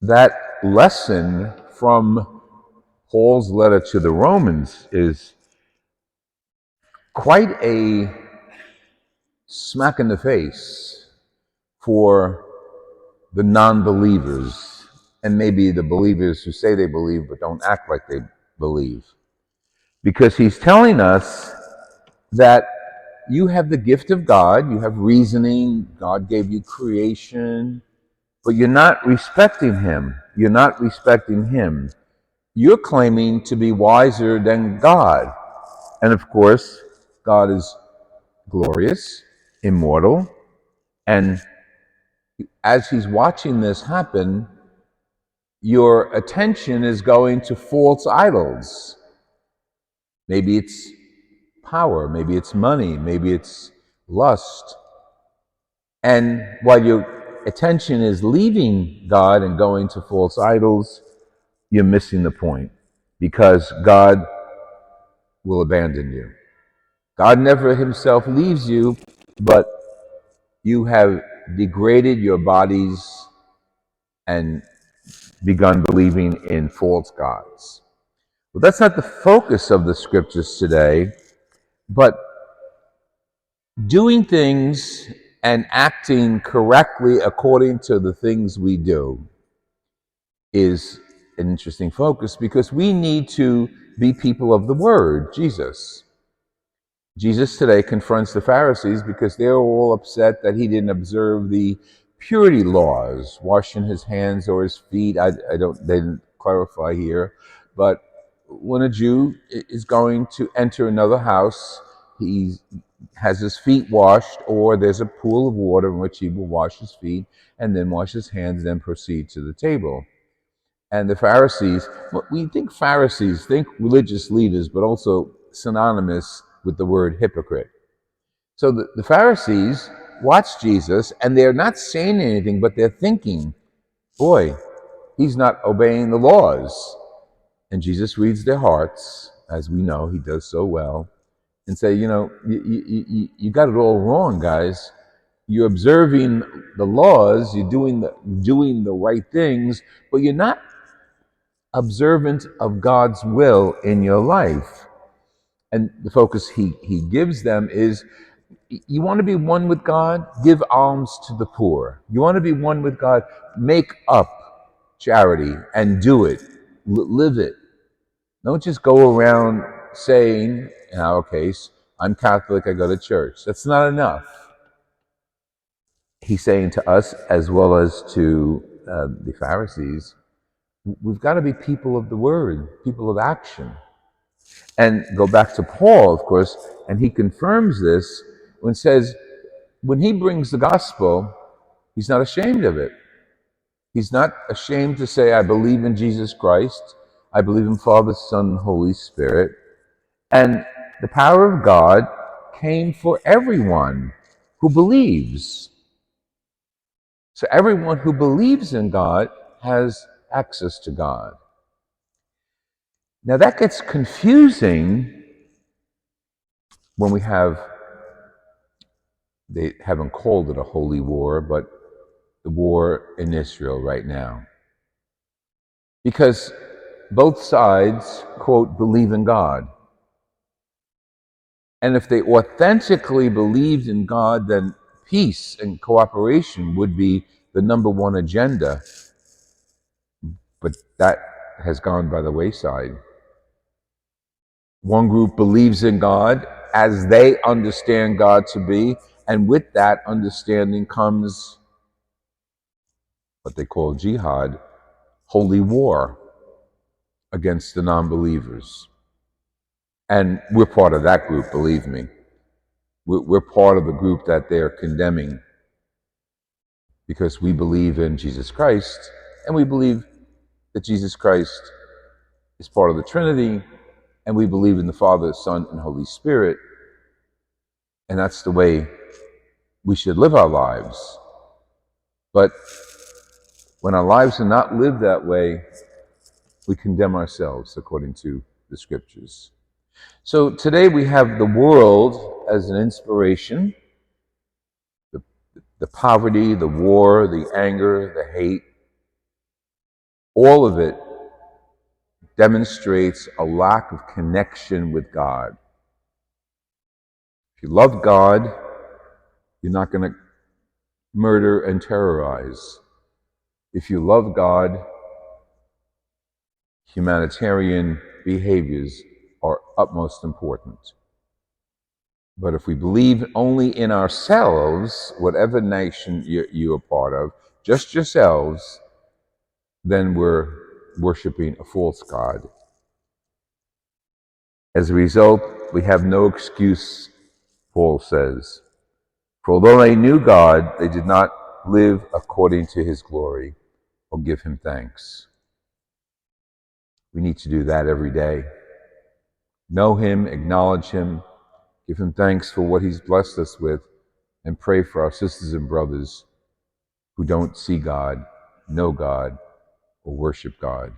that lesson from Paul's letter to the Romans is quite a smack in the face for the non-believers, and maybe the believers who say they believe but don't act like they believe. Because he's telling us that you have the gift of God, you have reasoning, God gave you creation, but you're not respecting him. You're not respecting him. You're claiming to be wiser than God. And of course, God is glorious, immortal, and as he's watching this happen, your attention is going to false idols. Maybe it's power, maybe it's money, maybe it's lust. And while your attention is leaving God and going to false idols, you're missing the point, because God will abandon you. God never himself leaves you, but you have degraded your bodies and begun believing in false gods. Well, that's not the focus of the scriptures today, but doing things and acting correctly according to the things we do is an interesting focus, because we need to be people of the word, Jesus. Jesus today confronts the Pharisees because they're all upset that he didn't observe the purity laws, washing his hands or his feet. They didn't clarify here, but when a Jew is going to enter another house, he has his feet washed, or there's a pool of water in which he will wash his feet and then wash his hands, then proceed to the table. And the Pharisees, well, we think Pharisees, think religious leaders, but also synonymous with the word hypocrite. So the Pharisees watch Jesus, and they're not saying anything, but they're thinking, boy, he's not obeying the laws. And Jesus reads their hearts, as we know he does so well, and say, you got it all wrong, guys. You're observing the laws, you're doing the right things, but you're not observant of God's will in your life. And the focus he gives them is, you want to be one with God? Give alms to the poor. You want to be one with God? Make up charity and do it. Live it. Don't just go around saying, in our case, I'm Catholic, I go to church. That's not enough. He's saying to us, as well as to the Pharisees, we've got to be people of the word, people of action. And go back to Paul, of course, and he confirms this when he says, when he brings the gospel, he's not ashamed of it. He's not ashamed to say, I believe in Jesus Christ, I believe in Father, Son, and Holy Spirit. And the power of God came for everyone who believes. So everyone who believes in God has access to God. Now that gets confusing when we have, they haven't called it a holy war, but the war in Israel right now. Because both sides, quote, believe in God. And if they authentically believed in God, then peace and cooperation would be the number one agenda. But that has gone by the wayside. One group believes in God as they understand God to be, and with that understanding comes what they call jihad, holy war against the non-believers. And we're part of that group, believe me. We're part of the group that they're condemning, because we believe in Jesus Christ, and we believe that Jesus Christ is part of the Trinity, and we believe in the Father, Son, and Holy Spirit, and that's the way we should live our lives. But when our lives are not lived that way, we condemn ourselves according to the scriptures. So today we have the world as an inspiration, the poverty, the war, the anger, the hate. all of it demonstrates a lack of connection with God. If you love God, you're not going to murder and terrorize. If you love God, humanitarian behaviors are utmost important. But if we believe only in ourselves, whatever nation you're a part of, just yourselves, then we're worshiping a false god. As a result, we have no excuse, Paul says. For although they knew God, they did not live according to his glory or give him thanks. We need to do that every day. Know him, acknowledge him, give him thanks for what he's blessed us with, and pray for our sisters and brothers who don't see God, know God, or worship God.